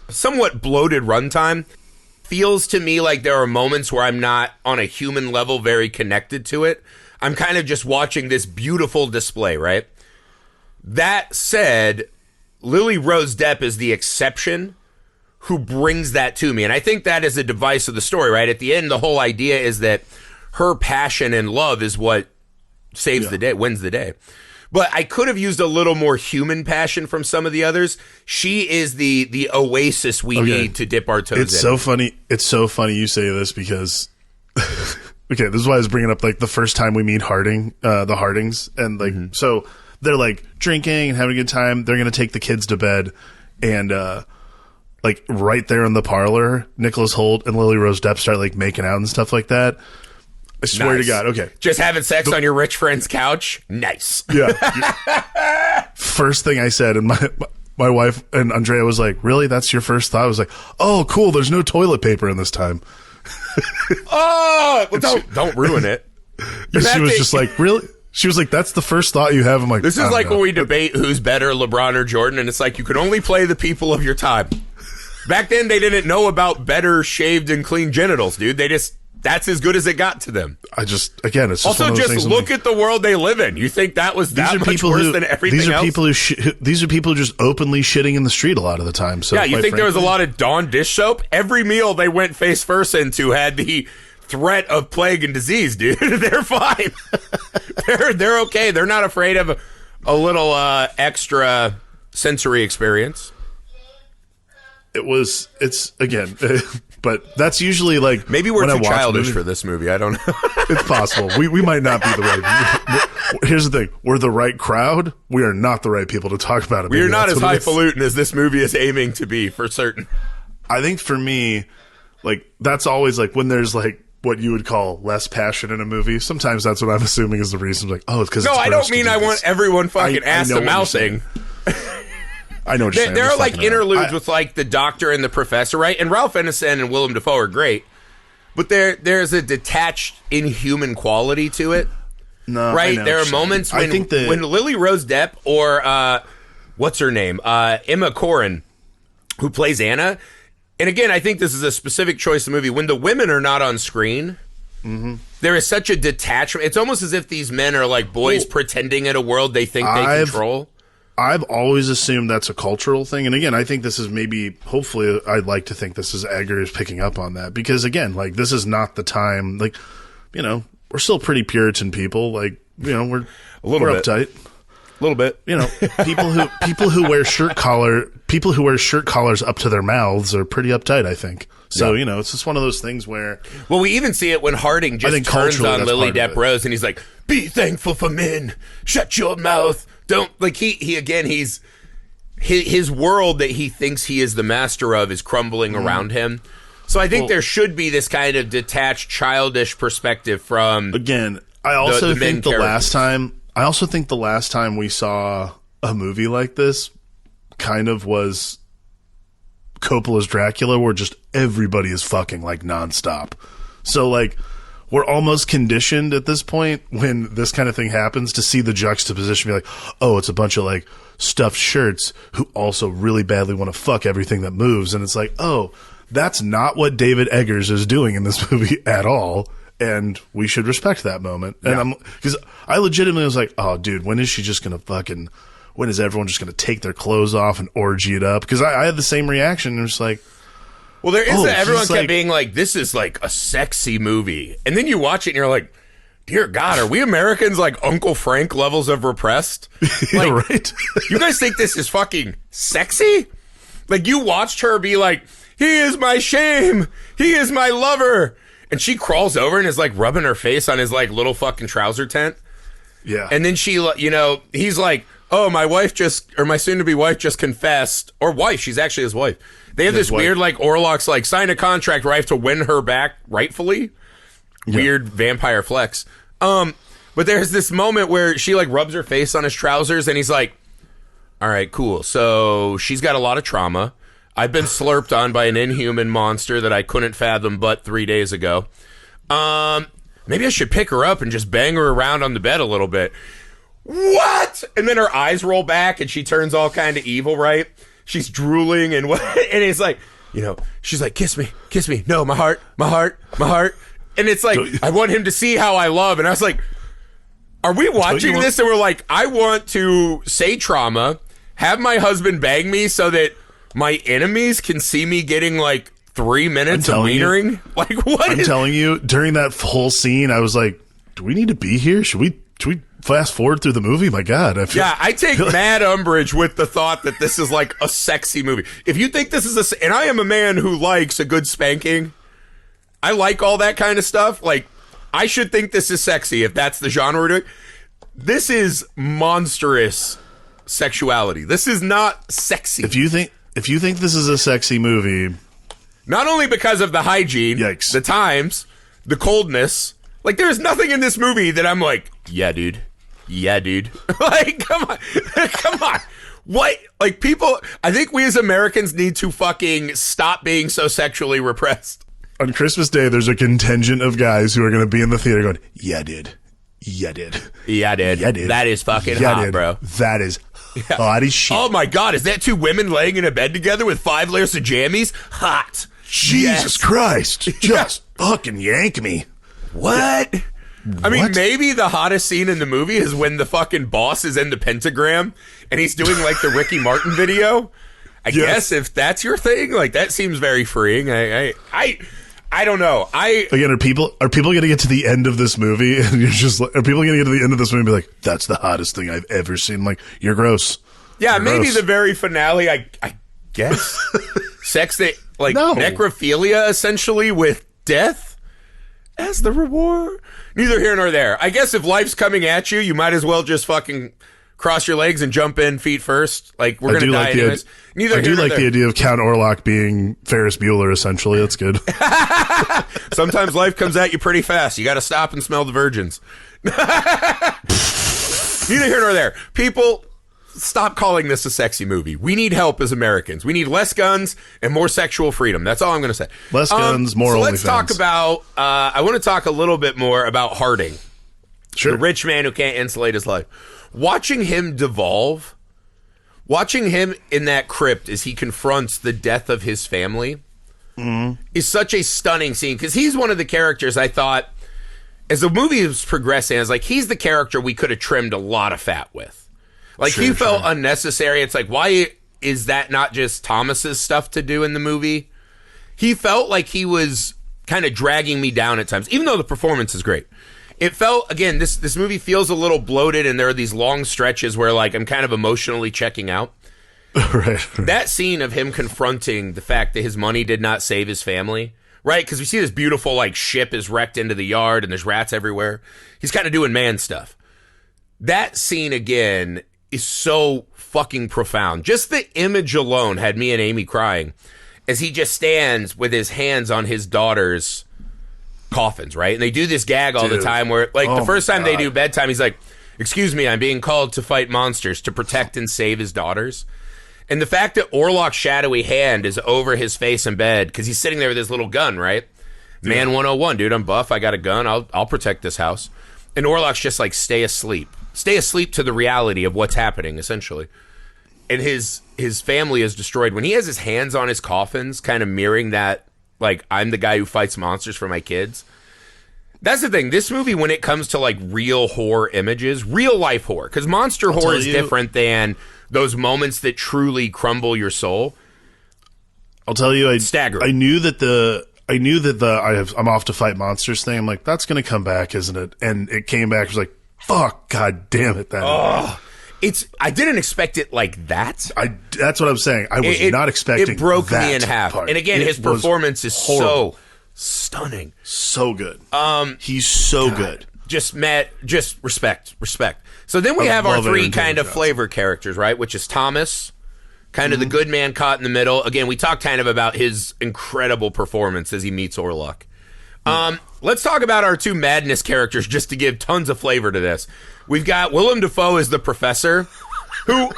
somewhat bloated runtime, feels to me like there are moments where I'm not, on a human level, very connected to it. I'm kind of just watching this beautiful display, right? That said, Lily Rose Depp is the exception who brings that to me. And I think that is a device of the story, right? At the end, the whole idea is that her passion and love is what saves the day, wins the day. But I could have used a little more human passion from some of the others. She is the oasis we need to dip our toes in. It's so funny. It's so funny you say this because... okay, this is why I was bringing up, like, the first time we meet the Hardings. And, like, so... They're like drinking and having a good time. They're going to take the kids to bed. And like right there in the parlor, Nicholas Hoult and Lily Rose Depp start like making out and stuff like that. I swear to God. Okay. Just having sex on your rich friend's couch. Nice. Yeah. First thing I said, and my wife and Andrea was like, really? That's your first thought? I was like, oh, cool. There's no toilet paper in this time. Oh, well, don't ruin it. And she was just like, really? She was like, that's the first thought you have. I'm like, this is like when we debate who's better, LeBron or Jordan, and it's like you can only play the people of your time. Back then, they didn't know about better shaved and clean genitals, dude. That's as good as it got to them. Again, it's just also one of those just things look at the world they live in. You think that was that much worse than everything else? These are people who just openly shitting in the street a lot of the time. So yeah, you think there was a lot of Dawn dish soap? Every meal they went face first into had the threat of plague and disease, dude. They're fine. they're okay. They're not afraid of a little extra sensory experience. It's again, but that's usually like maybe we're too childish for this movie. I don't know. It's possible. We might not be the right. Here's the thing: we're the right crowd. We are not the right people to talk about it. We are not as highfalutin as this movie is aiming to be, for certain. I think for me, like that's always like when there's like what you would call less passion in a movie. Sometimes that's what I'm assuming is the reason. Like, oh, it's because no, I don't mean I want everyone fucking ass to mouthing. I know what you're saying. There are like interludes with like the doctor and the professor, right? And Ralph Ineson and Willem Dafoe are great, but there's a detached, inhuman quality to it. No, right? There are moments when Lily Rose Depp or what's her name, Emma Corrin, who plays Anna. And again, I think this is a specific choice of movie. When the women are not on screen, there is such a detachment. It's almost as if these men are like boys pretending in a world they think they control. I've always assumed that's a cultural thing. And again, I think this is hopefully, I'd like to think this is Eggers picking up on that. Because again, like, this is not the time, like, we're still pretty Puritan people. Like, we're uptight. A little bit. People who wear shirt collars up to their mouths are pretty uptight, I think. So, it's just one of those things where... Well, we even see it when Harding just turns on Lily Depp Rose and he's like, be thankful for men. Shut your mouth. Don't... Like, he's... His world that he thinks he is the master of is crumbling around him. So I think there should be this kind of detached, childish perspective from... Again, I also think the last time we saw a movie like this kind of was Coppola's Dracula, where just everybody is fucking like nonstop. So like we're almost conditioned at this point when this kind of thing happens to see the juxtaposition, be like, oh, it's a bunch of like stuffed shirts who also really badly want to fuck everything that moves. And it's like, oh, that's not what David Eggers is doing in this movie at all. And we should respect that moment. And because I legitimately was like, oh, dude, when is everyone just going to take their clothes off and orgy it up? Because I had the same reaction. And it's like, well, there is everyone kept being like, this is like a sexy movie. And then you watch it and you're like, dear God, are we Americans like Uncle Frank levels of repressed? Like, right? You guys think this is fucking sexy? Like, you watched her be like, he is my shame. He is my lover. And she crawls over and is like rubbing her face on his like little fucking trouser tent. Yeah. And then she, he's like, oh, my soon-to-be wife just confessed. Or wife, she's actually his wife. They have this weird, like, Orlock's like, sign a contract where I have to win her back rightfully. Yeah. Weird vampire flex. But there's this moment where she, like, rubs her face on his trousers, and he's like, all right, cool. So she's got a lot of trauma. I've been slurped on by an inhuman monster that I couldn't fathom but 3 days ago. Maybe I should pick her up and just bang her around on the bed a little bit. What? And then her eyes roll back and she turns all kind of evil, right? She's drooling and and it's like, she's like, kiss me. No, my heart. And it's like, I want him to see how I love. And I was like, are we watching this? And we're like, I want to say trauma, have my husband bang me so that my enemies can see me getting like 3 minutes of wienering? Like, what? I'm telling you, during that whole scene, I was like, do we need to be here? Should we fast forward through the movie? My God. I take mad umbrage with the thought that this is like a sexy movie. If you think this is and I am a man who likes a good spanking. I like all that kind of stuff. Like, I should think this is sexy if that's the genre we're doing. This is monstrous sexuality. This is not sexy. If you think this is a sexy movie, not only because of the hygiene, yikes, the times, the coldness, like there's nothing in this movie that I'm like, yeah, dude. Like, come on. What? Like, people, I think we as Americans need to fucking stop being so sexually repressed. On Christmas Day, there's a contingent of guys who are going to be in the theater going, yeah, dude. Yeah, did. Yeah, dude. Yeah, dude. That is fucking Yeah, hot, dude. bro. That is hot as shit. Oh my God, is that two women laying in a bed together with 5 layers of jammies? Hot. Jesus Yes. Christ. Just fucking yank me. What? I mean, What? maybe the hottest scene in the movie is when the fucking boss is in the pentagram and he's doing like the Ricky Martin video. I guess if that's your thing, like that seems very freeing. I don't know. Again, are people going to get to the end of this movie and you're just like, are people going to get to the end of this movie and be like, that's the hottest thing I've ever seen? I'm like, you're gross. Yeah, You're maybe gross. the very finale, I guess. Sex that, like, No. necrophilia, essentially, with death as the reward. Neither here nor there. I guess if life's coming at you, you might as well just fucking cross your legs and jump in feet first. Like, we're going to die anyways. Neither I do here nor like there. the idea of Count Orlok being Ferris Bueller, essentially. That's good. Sometimes life comes at you pretty fast. You got to stop and smell the virgins. Neither here nor there. People, stop calling this a sexy movie. We need help as Americans. We need less guns and more sexual freedom. That's all I'm going to say. Less guns, more So let's OnlyFans. talk about, I want to talk a little bit more about Harding, Sure. the rich man who can't insulate his life. Watching him devolve, watching him in that crypt as he confronts the death of his family is such a stunning scene, because he's one of the characters I thought, as the movie was progressing, I was like, he's the character we could have trimmed a lot of fat with. Like, he felt unnecessary. It's like, why is that not just Thomas's stuff to do in the movie? He felt like he was kind of dragging me down at times, even though the performance is great. It felt, again, this movie feels a little bloated, and there are these long stretches where, like, I'm kind of emotionally checking out. right. That scene of him confronting the fact that his money did not save his family, right? Because we see this beautiful, like, ship is wrecked into the yard, and there's rats everywhere. He's kind of doing man stuff. That scene, again, is so fucking profound. Just the image alone had me and Amy crying as he just stands with his hands on his daughter's coffins, right? And they do this gag all the time where, like, the first time they do bedtime, he's like, excuse me, I'm being called to fight monsters to protect and save his daughters. And the fact that Orlock's shadowy hand is over his face in bed, because he's sitting there with his little gun, right? Man 101, dude, I'm buff, I got a gun, I'll protect this house. And Orlock's just like, stay asleep to the reality of what's happening, essentially. And his family is destroyed. When he has his hands on his coffins, kind of mirroring that, like, I'm the guy who fights monsters for my kids. That's the thing. This movie, when it comes to, like, real horror images, real life horror, because monster horror is different than those moments that truly crumble your soul. I'll tell you, Staggering. I knew that I'm off to fight monsters thing. I'm like, that's going to come back, isn't it? And it came back. I was like, fuck, god damn it. I didn't expect it like that. That's what I'm saying. I was not expecting it. Broke that me in half. part. And again, his performance is horrible. so stunning. So good. He's so good. Just respect. So then we have our love three Aaron kind of Taylor-Johnson. flavor characters, right? Which is Thomas, kind of the good man caught in the middle. Again, we talked kind of about his incredible performance as he meets Orlock. Let's talk about our two madness characters just to give tons of flavor to this. We've got Willem Dafoe as the professor, who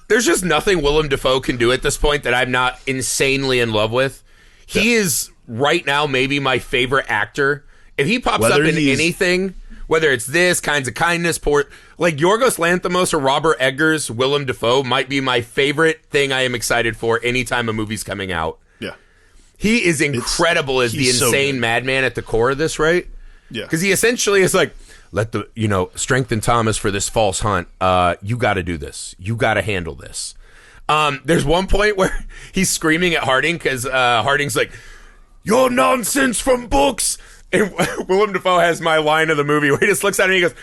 there's just nothing Willem Dafoe can do at this point that I'm not insanely in love with. He is right now maybe my favorite actor. If he pops up in anything, whether it's this, Kinds of Kindness, like Yorgos Lanthimos or Robert Eggers, Willem Dafoe might be my favorite thing I am excited for anytime a movie's coming out. Yeah. He is incredible as the insane madman at the core of this, right? Yeah. Because he essentially is like, strengthen Thomas for this false hunt. You got to do this. You got to handle this. There's one point where he's screaming at Harding because Harding's like, "You're nonsense from books." And Willem Dafoe has my line of the movie where he just looks at it and he goes,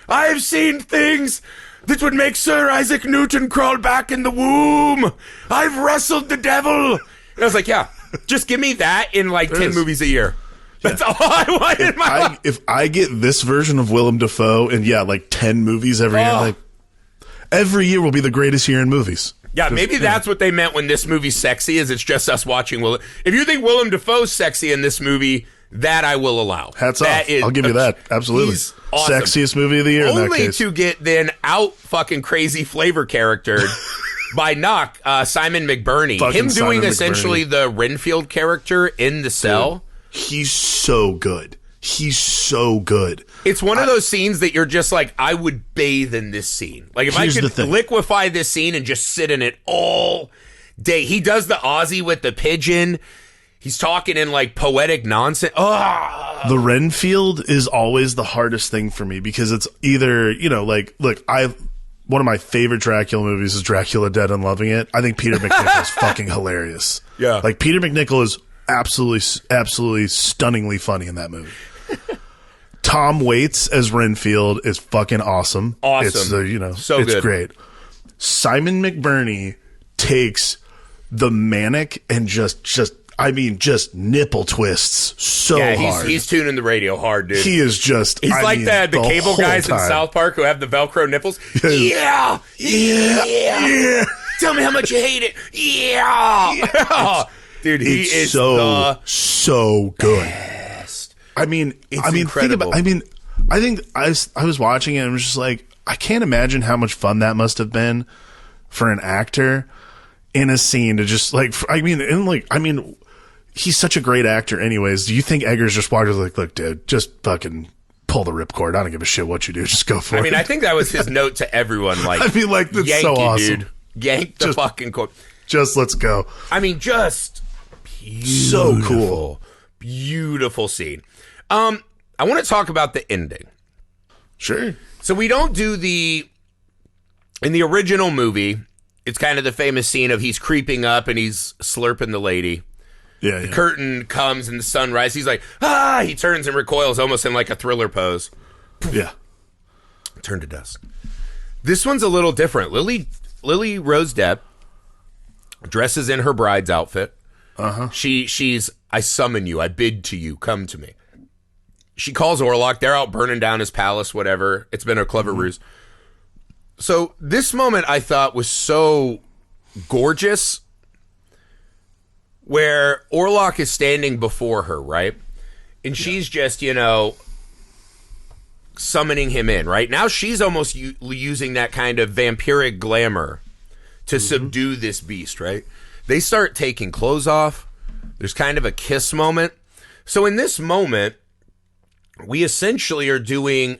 "I've seen things that would make Sir Isaac Newton crawl back in the womb. I've wrestled the devil." And I was like, yeah, just give me that in like 10 movies a year. That's all I want in my life. If I get this version of Willem Dafoe and like 10 movies every year, like every year will be the greatest year in movies. Yeah, maybe that's what they meant when this movie's sexy, is it's just us watching Willem. If you think Willem Dafoe's sexy in this movie, that I will allow. Hats off. I'll give you that. Absolutely. He's awesome. Sexiest movie of the year in that Only case. to get then out fucking crazy flavor charactered by Knock, Simon McBurney. Fucking Him doing Simon essentially the Renfield character in the cell. Dude, he's so good. He's so good. It's one of those scenes that you're just like, I would bathe in this scene. Like, if I could liquefy this scene and just sit in it all day. He does the Aussie with the pigeon. He's talking in, like, poetic nonsense. Oh. The Renfield is always the hardest thing for me because it's either, you know, like, look, one of my favorite Dracula movies is Dracula Dead and Loving It. I think Peter McNichol is fucking hilarious. Yeah. Like, Peter McNichol is absolutely stunningly funny in that movie. Tom Waits as Renfield is fucking awesome. Awesome. It's it's great. Simon McBurney takes the manic and just nipple twists so hard. He's tuning the radio hard, dude. He is just He's like the cable guys in South Park who have the Velcro nipples. Yeah. Tell me how much you hate it. Yeah. Dude, he is so good. Best. I mean, incredible. I think I was watching it and I was just like, I can't imagine how much fun that must have been for an actor in a scene to just like, he's such a great actor anyways. Do you think Eggers just walked like, look, dude, just fucking pull the ripcord. I don't give a shit what you do. Just go for it. I think that was his note to everyone. Like, that's Yankee, so awesome. Dude. Yank the fucking cord. Just let's go. Just beautiful. So cool. Beautiful scene. I want to talk about the ending. Sure. So we don't do in the original movie, it's kind of the famous scene of he's creeping up and he's slurping the lady. Yeah. The curtain comes and the sun rises. He's like, he turns and recoils almost in like a Thriller pose. Yeah. Turn to dust. This one's a little different. Lily Rose Depp dresses in her bride's outfit. Uh-huh. She's, I summon you. I bid to you. Come to me. She calls Orlock. They're out burning down his palace, whatever. It's been a clever ruse. So this moment I thought was so gorgeous where Orlock is standing before her, right? And she's just, summoning him in, right? Now she's almost using that kind of vampiric glamour to subdue this beast, right? They start taking clothes off. There's kind of a kiss moment. So in this moment, we essentially are doing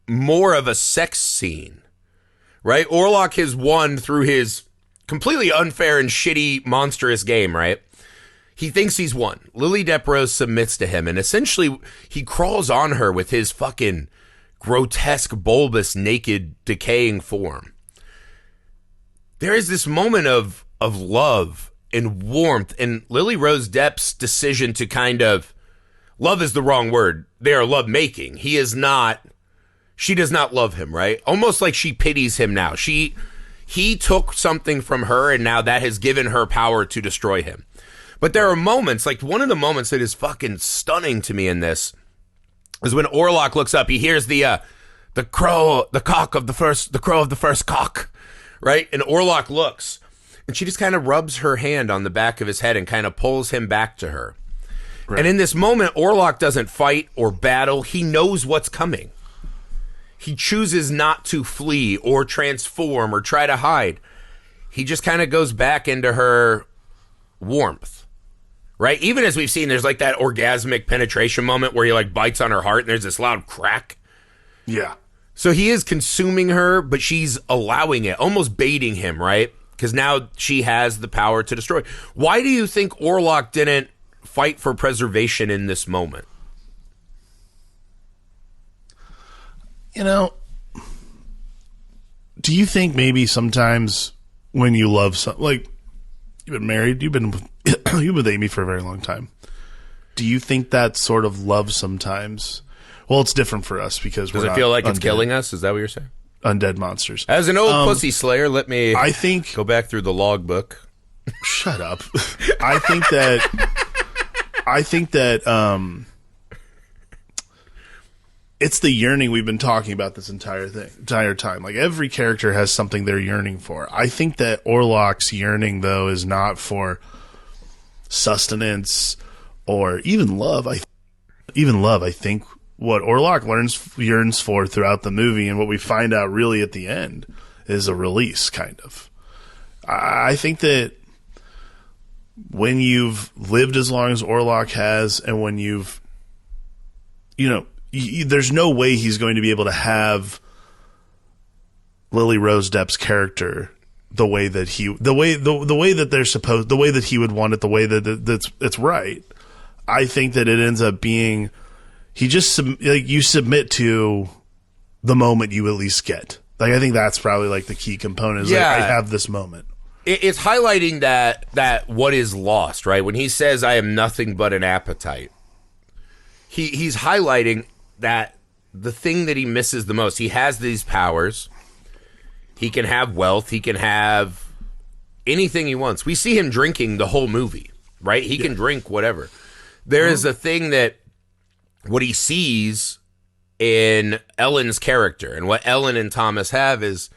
more of a sex scene, right? Orlock has won through his completely unfair and shitty, monstrous game, right? He thinks he's won. Lily Depp Rose submits to him, and essentially he crawls on her with his fucking grotesque, bulbous, naked, decaying form. There is this moment of love and warmth, and Lily Rose Depp's decision to kind of, love is the wrong word, they are love-making. She does not love him, right? Almost like she pities him now. He took something from her, and now that has given her power to destroy him. But there are moments, like one of the moments that is fucking stunning to me in this is when Orlock looks up. He hears the crow of the first cock, right? And Orlock looks, and she just kind of rubs her hand on the back of his head and kind of pulls him back to her. Right. And in this moment, Orlock doesn't fight or battle. He knows what's coming. He chooses not to flee or transform or try to hide. He just kind of goes back into her warmth, right? Even as we've seen, there's like that orgasmic penetration moment where he like bites on her heart and there's this loud crack. Yeah. So he is consuming her, but she's allowing it, almost baiting him, right? Because now she has the power to destroy. Why do you think Orlock didn't fight for preservation in this moment? Do you think maybe sometimes when you love like you've been married, you've been with Amy for a very long time. Do you think that sort of love sometimes? Well, it's different for us because does it feel like it's killing us? Is that what you're saying? Undead monsters. As an old pussy slayer, let me go back through the logbook. Shut up. I think that it's the yearning we've been talking about this entire time. Like every character has something they're yearning for. I think that Orlock's yearning though is not for sustenance or even love. I think what Orlock yearns for throughout the movie and what we find out really at the end is a release, kind of. I think that when you've lived as long as Orlock has and when you've there's no way he's going to be able to have Lily Rose Depp's character the way that he would want it, the way that it's right. I think that it ends up being you submit to the moment you at least get. Like, I think that's probably like the key component. Is like, I have this moment. It's highlighting that what is lost, right? When he says, "I am nothing but an appetite," he's highlighting that the thing that he misses the most. He has these powers. He can have wealth. He can have anything he wants. We see him drinking the whole movie, right? He can drink whatever. There is a thing that what he sees in Ellen's character, and what Ellen and Thomas have, is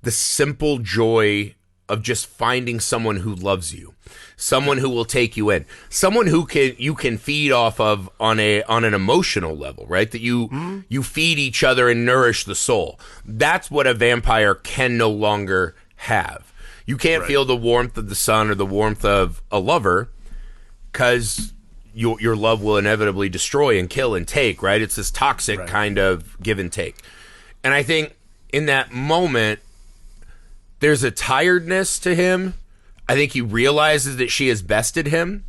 the simple joy of just finding someone who loves you, someone who will take you in, someone who you can feed off of on an emotional level, right? That you feed each other and nourish the soul. That's what a vampire can no longer have. You can't feel the warmth of the sun or the warmth of a lover, because your love will inevitably destroy and kill and take, right? It's this toxic kind of give and take. And I think in that moment, there's a tiredness to him. I think he realizes that she has bested him.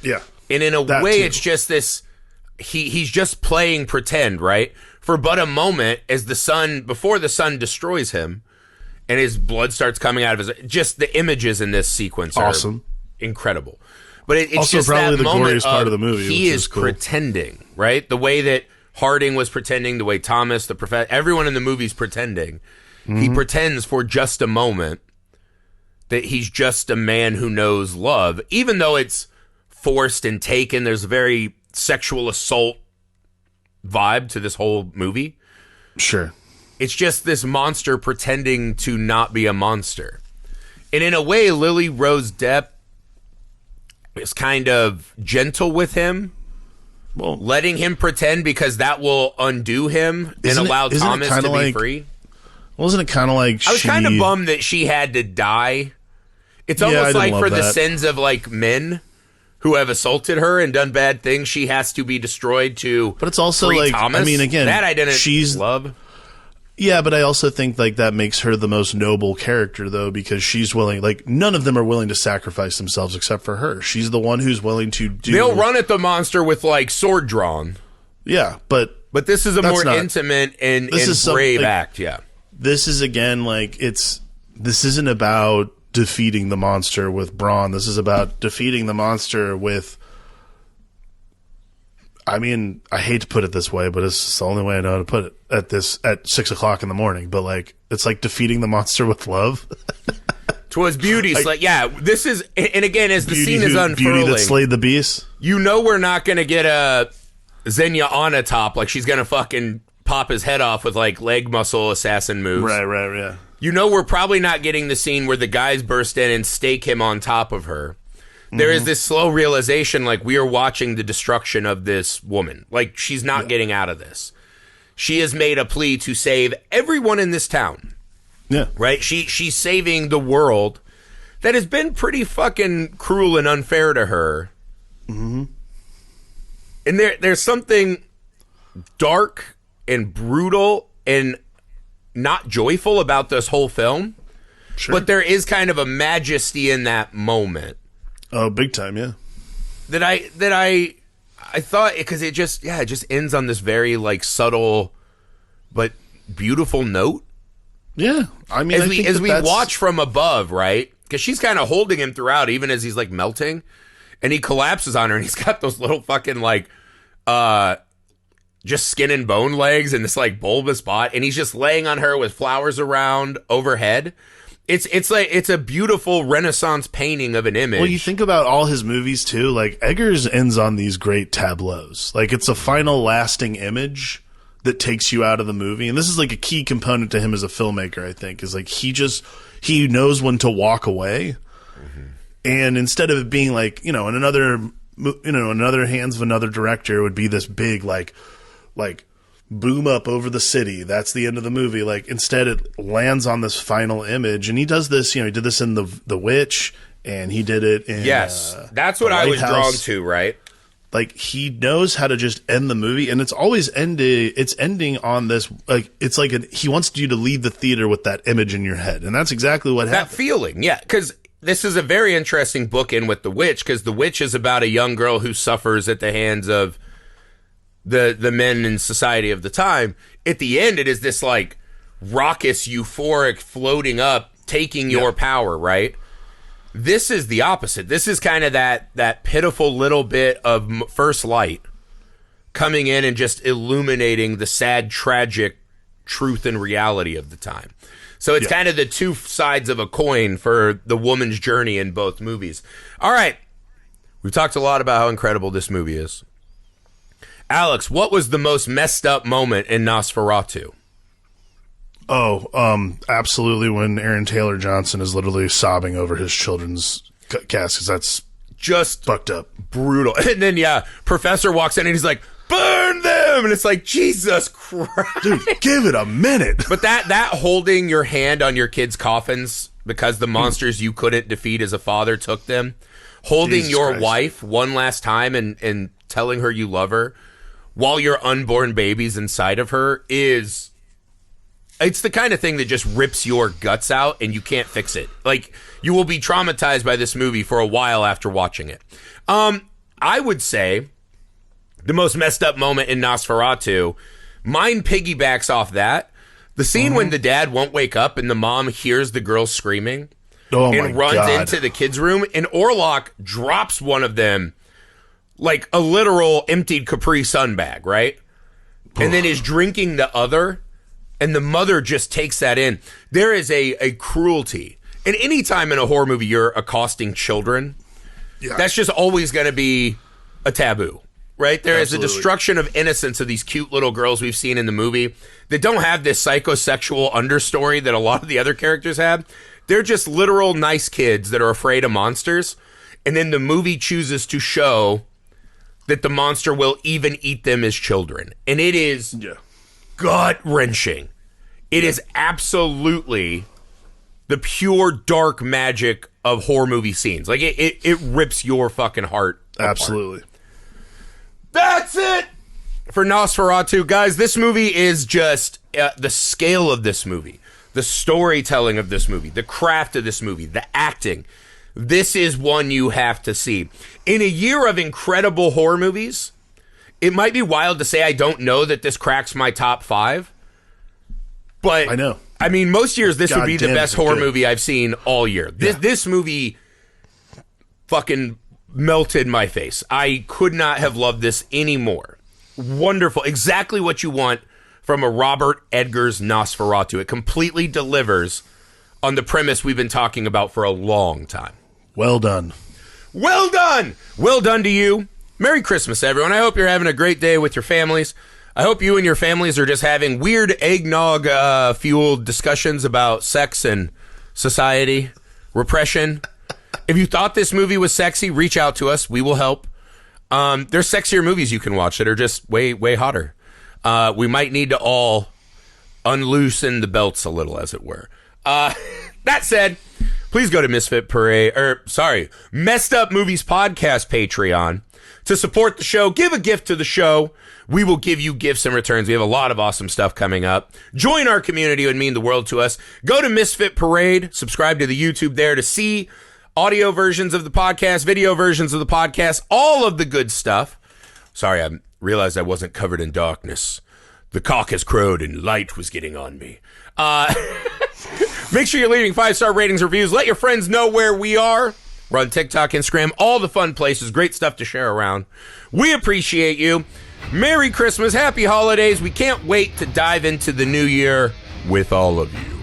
Yeah. And in a way, it's just this, he's just playing pretend, right? For but a moment, before the sun destroys him and his blood starts coming out of just the images in this sequence are incredible. But it's also just probably that the moment glorious part of the movie. He is cool. Pretending, right? The way that Harding was pretending, the way Thomas, the professor, everyone in the movie's pretending. He pretends for just a moment that he's just a man who knows love, even though it's forced and taken. There's a very sexual assault vibe to this whole movie. Sure. It's just this monster pretending to not be a monster. And in a way, Lily Rose Depp is kind of gentle with him, letting him pretend, because that will undo him and allow Thomas to be free. Wasn't it kind of like I was kind of bummed that she had to die. It's almost like for the sins of like men who have assaulted her and done bad things, she has to be destroyed to. But it's also like Thomas. I mean, again, that I didn't love. Yeah, but I also think like that makes her the most noble character, though, because she's willing. Like, none of them are willing to sacrifice themselves except for her. She's the one who's willing to do. They'll run at the monster with like sword drawn. Yeah, but this is a more intimate and brave act. Yeah. This is, again, like, this isn't about defeating the monster with brawn. This is about defeating the monster with, I mean, I hate to put it this way, but it's the only way I know how to put it at 6:00 in the morning. But like, it's like defeating the monster with love. Twas beauty. This is, and again, as the scene is unfurling, beauty that slayed the beast. We're not going to get a Xenia Anna top, like she's going to fucking pop his head off with like leg muscle assassin moves. Right, yeah. We're probably not getting the scene where the guys burst in and stake him on top of her. There is this slow realization, like, we are watching the destruction of this woman. Like, she's not getting out of this. She has made a plea to save everyone in this town. Yeah. Right? She's saving the world that has been pretty fucking cruel and unfair to her. Mm-hmm. And there's something dark and brutal and not joyful about this whole film. Sure. But there is kind of a majesty in that moment. Oh, big time, yeah. That I thought, because it just ends on this very like subtle but beautiful note. Yeah. I mean, as we watch from above, right? Because she's kind of holding him throughout, even as he's like melting, and he collapses on her, and he's got those little fucking like just skin and bone legs and this like bulbous bot, and he's just laying on her with flowers around overhead. It's like, it's a beautiful Renaissance painting of an image. Well, you think about all his movies too, like Eggers ends on these great tableaus. Like, it's a final lasting image that takes you out of the movie. And this is like a key component to him as a filmmaker, I think, is like he knows when to walk away. Mm-hmm. And instead of it being like, in another hands of another director, it would be this big like boom up over the city. That's the end of the movie. Like, instead it lands on this final image, and he does this, he did this in The Witch, and he did it in that's what I was drawn to, right? like he knows how to just end the movie, and it's always ending on this, like it's like he wants you to leave the theater with that image in your head, and that's exactly what happened. That feeling, yeah, because this is a very interesting book in with The Witch, because The Witch is about a young girl who suffers at the hands of the men in society of the time. At the end, it is this like raucous, euphoric, floating up, taking your power, right? This is the opposite. This is kind of that pitiful little bit of first light coming in and just illuminating the sad, tragic truth and reality of the time. So it's kind of the two sides of a coin for the woman's journey in both movies. All right. We've talked a lot about how incredible this movie is. Alex, what was the most messed up moment in Nosferatu? Oh, absolutely. When Aaron Taylor-Johnson is literally sobbing over his children's caskets. That's just fucked up. Brutal. And then, Professor walks in and he's like, burn them! And it's like, Jesus Christ. Dude, give it a minute. But that holding your hand on your kids' coffins because the monsters you couldn't defeat as a father took them, holding Jesus your Christ. wife one last time and telling her you love her while your unborn baby's inside of her it's the kind of thing that just rips your guts out and you can't fix it. Like, you will be traumatized by this movie for a while after watching it. I would say the most messed up moment in Nosferatu, mine piggybacks off that. The scene when the dad won't wake up and the mom hears the girl screaming and runs into the kids' room, and Orlock drops one of them like a literal emptied Capri Sun bag, right? And then is drinking the other. And the mother just takes that in. There is a cruelty. And anytime in a horror movie you're accosting children, that's just always going to be a taboo, right? There is a destruction of innocence of these cute little girls we've seen in the movie that don't have this psychosexual understory that a lot of the other characters have. They're just literal nice kids that are afraid of monsters. And then the movie chooses to show that the monster will even eat them as children. And it is... gut-wrenching. It is absolutely the pure dark magic of horror movie scenes. Like, it rips your fucking heart apart. Absolutely. That's it for Nosferatu. Guys, this movie is just the scale of this movie, the storytelling of this movie, the craft of this movie, the acting. This is one you have to see. In a year of incredible horror movies, it might be wild to say I don't know that this cracks my top 5, but I know. I mean, most years this would be the best horror movie I've seen all year. This movie fucking melted my face. I could not have loved this anymore. Wonderful. Exactly what you want from a Robert Eggers Nosferatu. It completely delivers on the premise we've been talking about for a long time. Well done. Well done! Well done to you. Merry Christmas, everyone. I hope you're having a great day with your families. I hope you and your families are just having weird eggnog-fueled discussions about sex and society, repression. If you thought this movie was sexy, reach out to us. We will help. There's sexier movies you can watch that are just way, way hotter. We might need to all unloosen the belts a little, as it were. That said, please go to Messed Up Movies Podcast Patreon to support the show. Give a gift to the show. We will give you gifts and returns. We have a lot of awesome stuff coming up. Join our community. It would mean the world to us. Go to Misfit Parade. Subscribe to the YouTube there to see audio versions of the podcast, video versions of the podcast, all of the good stuff. Sorry, I realized I wasn't covered in darkness. The cock has crowed and light was getting on me. Make sure you're leaving 5-star ratings, reviews. Let your friends know where we are. We're on TikTok, Instagram, all the fun places. Great stuff to share around. We appreciate you. Merry Christmas. Happy holidays. We can't wait to dive into the new year with all of you.